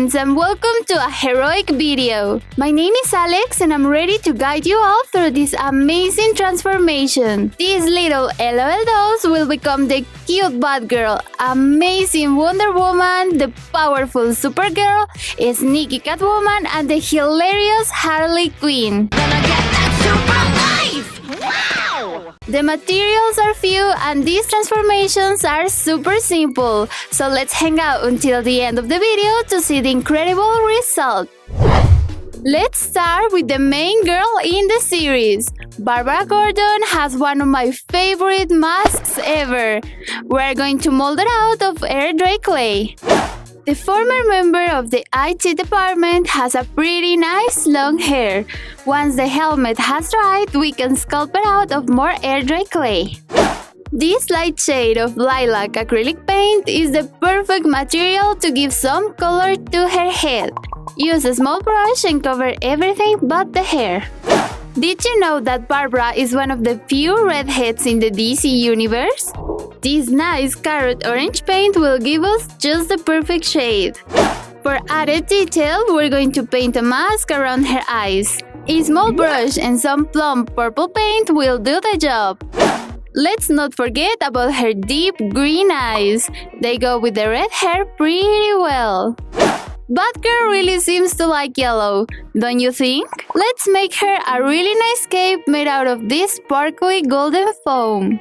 friends, and welcome to a heroic video. My name is Alex and I'm ready to guide you all through this amazing transformation. These little LOL dolls will become the cute Batgirl, amazing Wonder Woman, the powerful Supergirl, sneaky Catwoman, and the hilarious Harley Quinn. Gonna get that super life! Wow! The materials are few and these transformations are super simple, so let's hang out until the end of the video to see the incredible result. Let's start with the main girl in the series. Barbara Gordon has one of my favorite masks ever. We're going to mold it out of air dry clay. The former member of the IT department has a pretty nice long hair. Once the helmet has dried, we can sculpt it out of more air dry clay. This light shade of lilac acrylic paint is the perfect material to give some color to her head. Use a small brush and cover everything but the hair. Did you know that Barbara is one of the few redheads in the DC universe? This nice carrot orange paint will give us just the perfect shade. For added detail, we're going to paint a mask around her eyes. A small brush and some plump purple paint will do the job. Let's not forget about her deep green eyes. They go with the red hair pretty well. Batgirl really seems to like yellow, don't you think? Let's make her a really nice cape made out of this sparkly golden foam.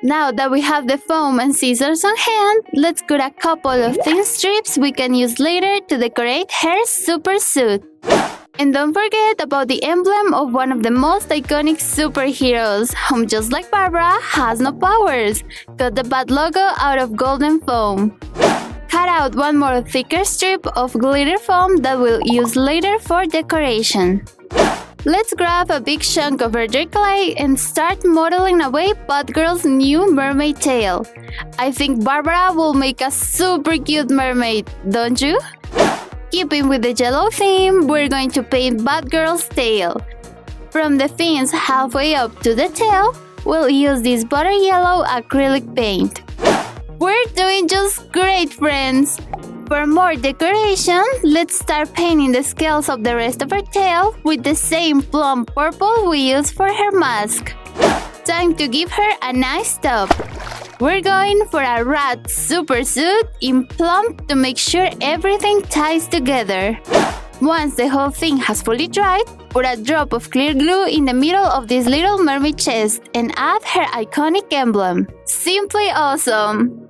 Now that we have the foam and scissors on hand, let's cut a couple of thin strips we can use later to decorate her super suit. And don't forget about the emblem of one of the most iconic superheroes, whom just like Barbara, has no powers. Cut the Bat logo out of golden foam. Cut out one more thicker strip of glitter foam that we'll use later for decoration. Let's grab a big chunk of dry clay and start modeling away Batgirl's new mermaid tail. I think Barbara will make a super cute mermaid, don't you? Keeping with the yellow theme, we're going to paint Batgirl's tail. From the fins halfway up to the tail, we'll use this butter yellow acrylic paint. We're doing just great, friends! For more decoration, let's start painting the scales of the rest of her tail with the same plump purple we used for her mask. Time to give her a nice top. We're going for a rat super suit in plump to make sure everything ties together. Once the whole thing has fully dried, put a drop of clear glue in the middle of this little mermaid chest and add her iconic emblem. Simply awesome!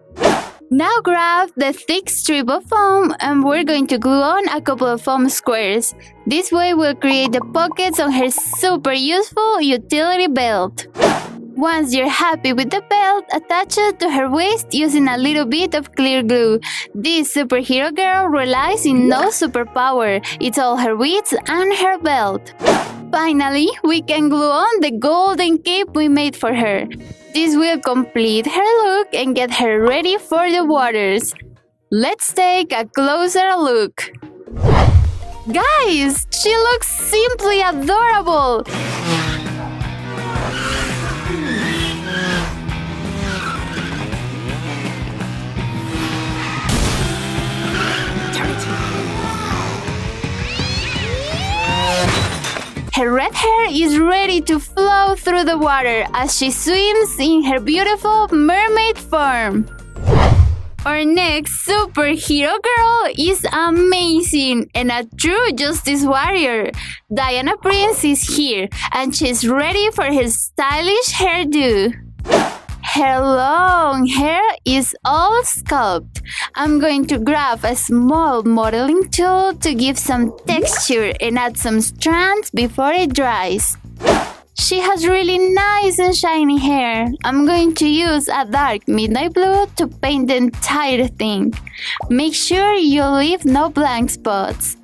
Now grab the thick strip of foam and we're going to glue on a couple of foam squares. This way we'll create the pockets on her super useful utility belt. Once you're happy with the belt, attach it to her waist using a little bit of clear glue. This superhero girl relies in no superpower. It's all her wits and her belt. Finally, we can glue on the golden cape we made for her. This will complete her look and get her ready for the waters. Let's take a closer look. Guys, she looks simply adorable! Her red hair is ready to flow through the water as she swims in her beautiful mermaid form. Our next superhero girl is amazing and a true justice warrior. Diana Prince is here and she's ready for her stylish hairdo. Her long hair is all sculpted. I'm going to grab a small modeling tool to give some texture and add some strands before it dries. She has really nice and shiny hair. I'm going to use a dark midnight blue to paint the entire thing. Make sure you leave no blank spots.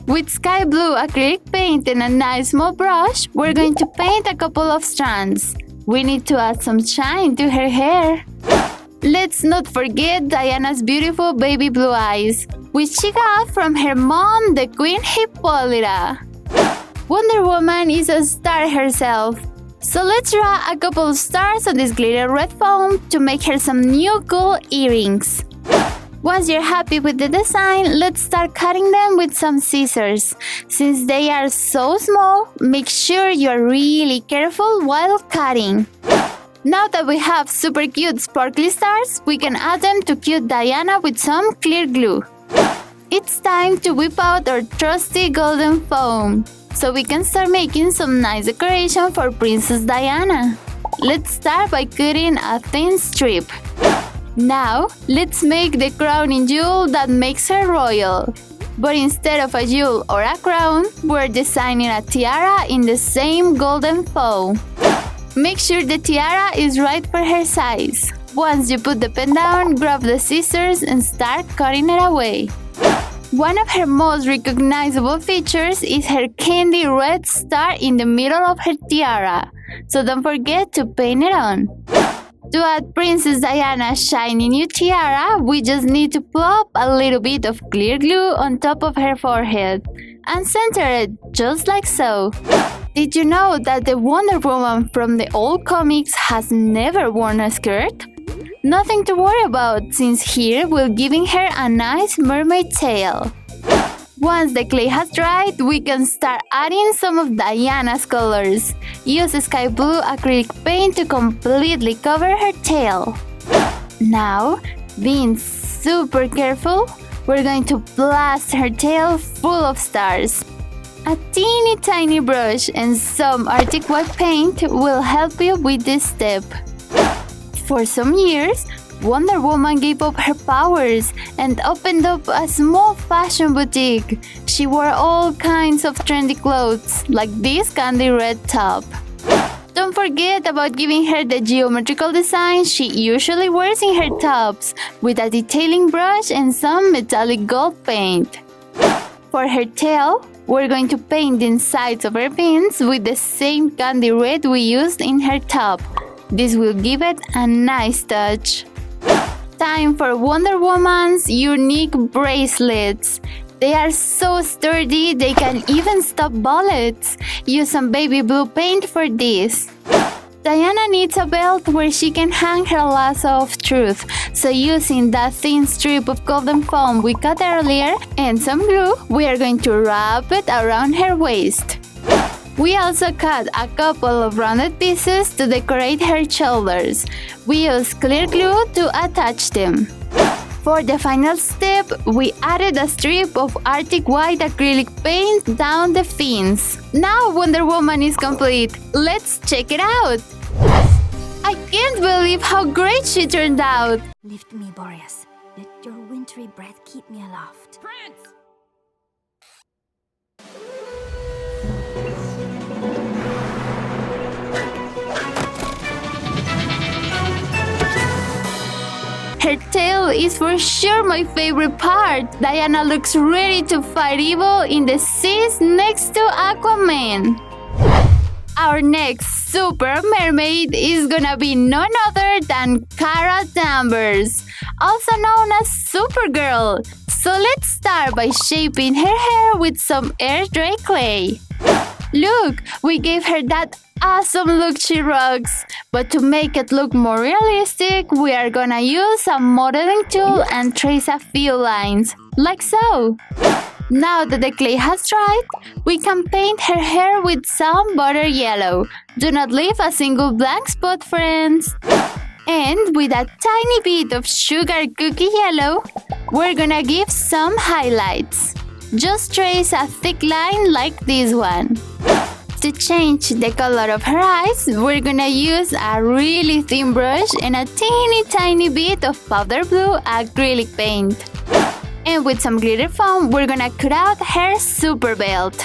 With sky blue acrylic paint and a nice small brush, we're going to paint a couple of strands. We need to add some shine to her hair. Let's not forget Diana's beautiful baby blue eyes, which she got from her mom, the Queen Hippolyta. Wonder Woman is a star herself, so let's draw a couple of stars on this glitter red foam to make her some new cool earrings. Once you're happy with the design, let's start cutting them with some scissors. Since they are so small, make sure you're really careful while cutting. Now that we have super cute sparkly stars, we can add them to cute Diana with some clear glue. It's time to whip out our trusty golden foam, so we can start making some nice decoration for Princess Diana. Let's start by cutting a thin strip. Now, let's make the crowning jewel that makes her royal. But instead of a jewel or a crown, we're designing a tiara in the same golden foam. Make sure the tiara is right for her size. Once you put the pen down, grab the scissors and start cutting it away. One of her most recognizable features is her candy red star in the middle of her tiara, so don't forget to paint it on. To add Princess Diana's shiny new tiara, we just need to plop a little bit of clear glue on top of her forehead and center it just like so. Did you know that the Wonder Woman from the old comics has never worn a skirt? Nothing to worry about, since here we're giving her a nice mermaid tail. Once the clay has dried, we can start adding some of Diana's colors. Use sky blue acrylic paint to completely cover her tail. Now, being super careful, we're going to blast her tail full of stars. A teeny tiny brush and some Arctic white paint will help you with this step. For some years, Wonder Woman gave up her powers and opened up a small fashion boutique. She wore all kinds of trendy clothes, like this candy red top. Don't forget about giving her the geometrical design she usually wears in her tops, with a detailing brush and some metallic gold paint. For her tail, we're going to paint the insides of her pins with the same candy red we used in her top. This will give it a nice touch. Time for Wonder Woman's unique bracelets. They are so sturdy they can even stop bullets. Use some baby blue paint for this. Diana needs a belt where she can hang her lasso of truth, so using that thin strip of golden foam we cut earlier and some glue, we are going to wrap it around her waist. We also cut a couple of rounded pieces to decorate her shoulders. We use clear glue to attach them. For the final step, we added a strip of Arctic white acrylic paint down the fins. Now Wonder Woman is complete. Let's check it out! I can't believe how great she turned out! Lift me, Boreas. Let your wintry breath keep me aloft. Prince! Her tail is for sure my favorite part. Diana looks ready to fight evil in the seas next to Aquaman. Our next super mermaid is gonna be none other than Cara Danvers, also known as Supergirl. So let's start by shaping her hair with some air dry clay. Look, we gave her that awesome look she rocks. But to make it look more realistic, we are gonna use a modeling tool and trace a few lines, like so. Now that the clay has dried, we can paint her hair with some butter yellow. Do not leave a single blank spot, friends. And with a tiny bit of sugar cookie yellow, we're gonna give some highlights. Just trace a thick line like this one. To change the color of her eyes, we're gonna use a really thin brush and a teeny tiny bit of powder blue acrylic paint. And with some glitter foam, we're gonna cut out her super belt.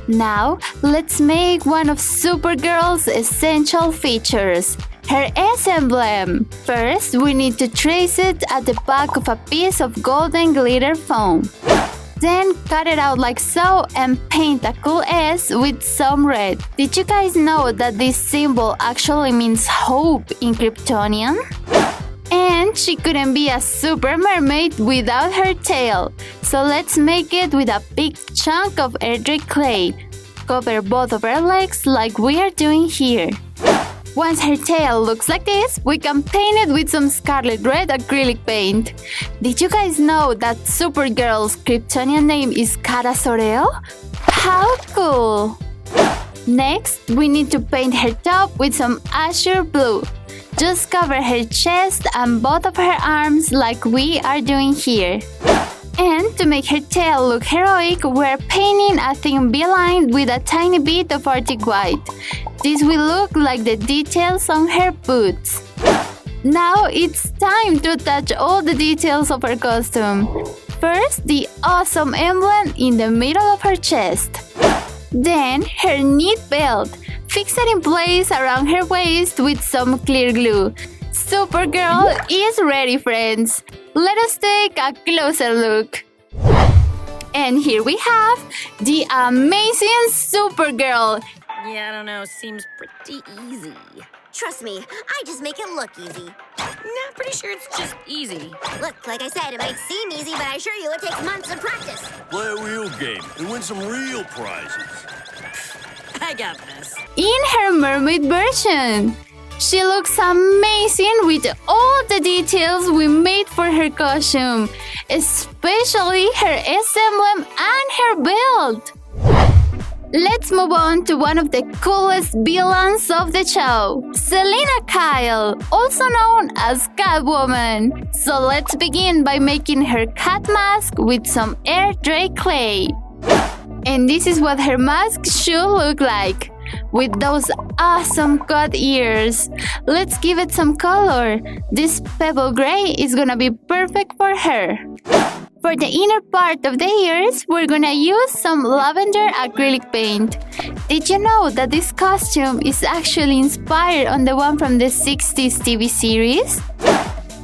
Now, let's make one of Supergirl's essential features, her S emblem. First, we need to trace it at the back of a piece of golden glitter foam. Then cut it out like so and paint a cool S with some red. Did you guys know that this symbol actually means hope in Kryptonian? And she couldn't be a super mermaid without her tail. So let's make it with a big chunk of air dry clay. Cover both of her legs like we are doing here. Once her tail looks like this, we can paint it with some scarlet red acrylic paint. Did you guys know that Supergirl's Kryptonian name is Kara Zor-El? How cool! Next, we need to paint her top with some azure blue. Just cover her chest and both of her arms like we are doing here. And to make her tail look heroic, we're painting a thin beeline with a tiny bit of Arctic white. This will look like the details on her boots. Now it's time to attach all the details of her costume. First, the awesome emblem in the middle of her chest. Then, her neat belt. Fix it in place around her waist with some clear glue. Supergirl is ready, friends. Let us take a closer look. And here we have the amazing Supergirl. Yeah, I don't know. Seems pretty easy. Trust me, I just make it look easy. Nah, pretty sure it's just easy. Look, like I said, it might seem easy, but I assure you it takes months of practice. Play a real game and win some real prizes. I got this. In her mermaid version, she looks amazing with all the details we made for her costume, especially her S emblem and her belt. Let's move on to one of the coolest villains of the show, Selina Kyle, also known as Catwoman. So let's begin by making her cat mask with some air dry clay. And this is what her mask should look like, with those awesome cut ears. Let's give it some color. This pebble gray is gonna be perfect for her. For the inner part of the ears, we're gonna use some lavender acrylic paint. Did you know that this costume is actually inspired on the one from the 60s TV series?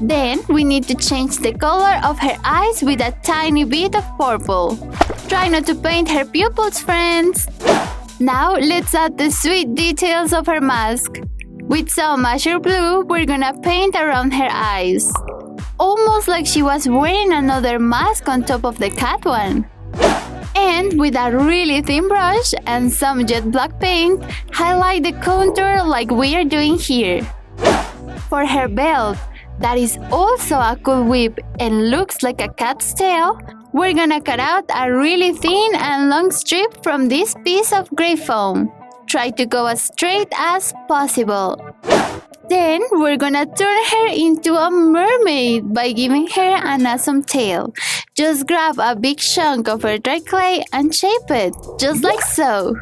Then, we need to change the color of her eyes with a tiny bit of purple. Try not to paint her pupils, friends! Now, let's add the sweet details of her mask. With some azure blue, we're gonna paint around her eyes. Almost like she was wearing another mask on top of the cat one. And with a really thin brush and some jet black paint, highlight the contour like we are doing here. For her belt, that is also a cool whip and looks like a cat's tail, we're gonna cut out a really thin and long strip from this piece of gray foam. Try to go as straight as possible. Then we're gonna turn her into a mermaid by giving her an awesome tail. Just grab a big chunk of her dry clay and shape it, just like so.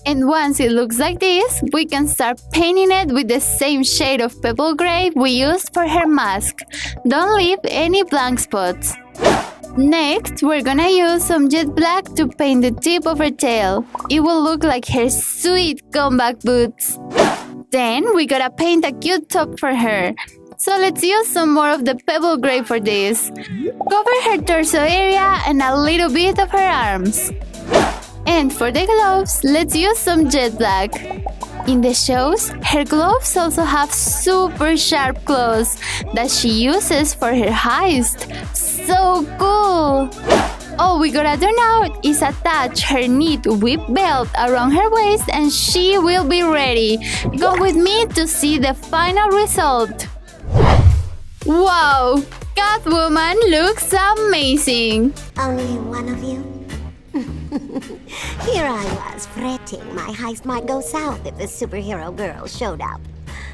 And once it looks like this, we can start painting it with the same shade of pebble gray we used for her mask. Don't leave any blank spots. Next, we're gonna use some jet black to paint the tip of her tail. It will look like her sweet comeback boots. Then, we gotta paint a cute top for her. So let's use some more of the pebble gray for this. Cover her torso area and a little bit of her arms. And for the gloves, let's use some jet black. In the shows, her gloves also have super sharp claws that she uses for her heist. So cool! All we gotta do now is attach her neat whip belt around her waist and she will be ready. Go with me to see the final result. Wow! Catwoman looks amazing! Only one of you? Here I was fretting my heist might go south if the superhero girl showed up.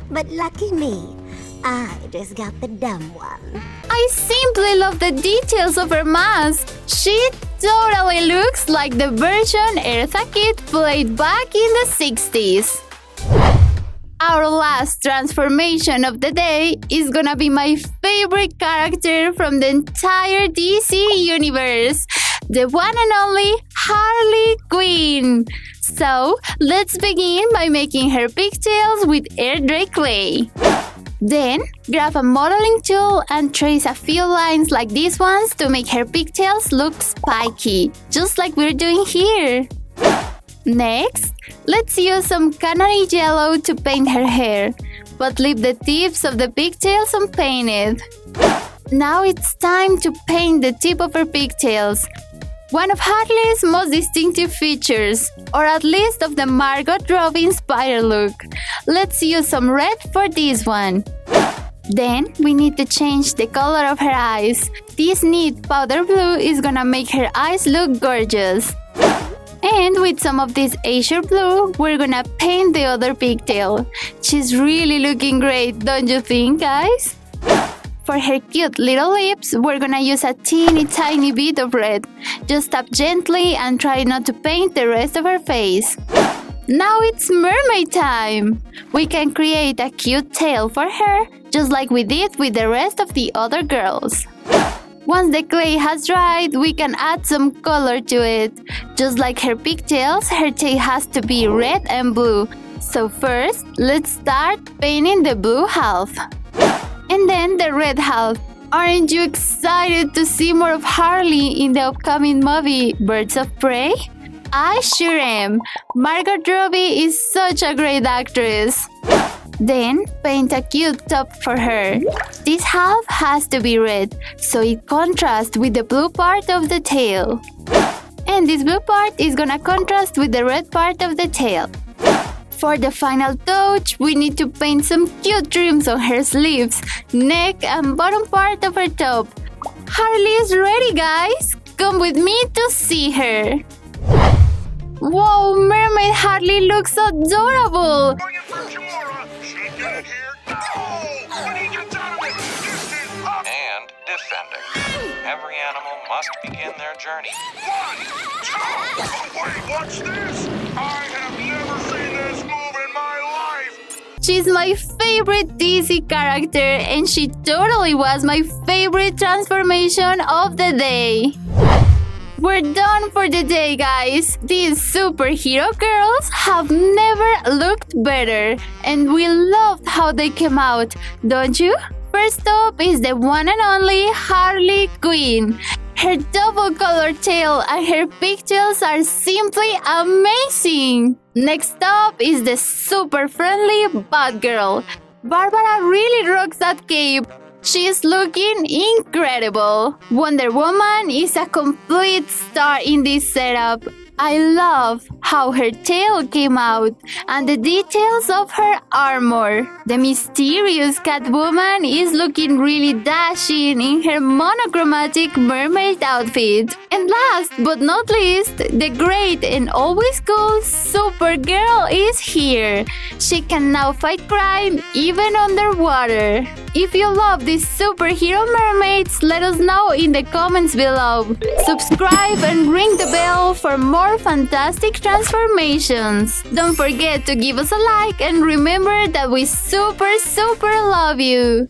But lucky me, I just got the dumb one. I simply love the details of her mask. She totally looks like the version Eartha Kitt played back in the 60s. Our last transformation of the day is gonna be my favorite character from the entire DC universe, the one and only Harley Quinn. So, let's begin by making her pigtails with air dry clay. Then, grab a modeling tool and trace a few lines like these ones to make her pigtails look spiky, just like we're doing here. Next, let's use some canary yellow to paint her hair, but leave the tips of the pigtails unpainted. Now it's time to paint the tip of her pigtails. one of Harley's most distinctive features, or at least of the Margot Robbie-inspired look. Let's use some red for this one. Then we need to change the color of her eyes. This neat powder blue is gonna make her eyes look gorgeous. And with some of this azure blue, we're gonna paint the other pigtail. She's really looking great, don't you think, guys? For her cute little lips, we're gonna use a teeny tiny bit of red. Just tap gently and try not to paint the rest of her face. Now it's mermaid time! We can create a cute tail for her, just like we did with the rest of the other girls. Once the clay has dried, we can add some color to it. Just like her pigtails, her tail has to be red and blue. So first, let's start painting the blue half. And then the red half. Aren't you excited to see more of Harley in the upcoming movie, Birds of Prey? I sure am. Margot Robbie is such a great actress. Then, paint a cute top for her. This half has to be red, so it contrasts with the blue part of the tail. And this blue part is gonna contrast with the red part of the tail. For the final touch, we need to paint some cute trims on her sleeves, neck, and bottom part of her top. Harley is ready, guys! Come with me to see her! Whoa, Mermaid Harley looks adorable! And defending. Every animal must begin their journey. Wait, what's this? I have never seen this move in my life! She's my favorite DC character, and she totally was my favorite transformation of the day. We're done for the day, guys. These superhero girls have never looked better, and we loved how they came out, don't you? First up is the one and only Harley Quinn. Her double-colored tail and her pigtails are simply amazing. Next up is the super friendly Batgirl. Barbara really rocks that cape. She's looking incredible. Wonder Woman is a complete star in this setup. I love how her tail came out and the details of her armor. The mysterious Catwoman is looking really dashing in her monochromatic mermaid outfit. And last but not least, the great and always cool Supergirl is here. She can now fight crime even underwater. If you love these superhero mermaids, let us know in the comments below. Subscribe and ring the bell for more fantastic transformations. Don't forget to give us a like and remember that we super love you.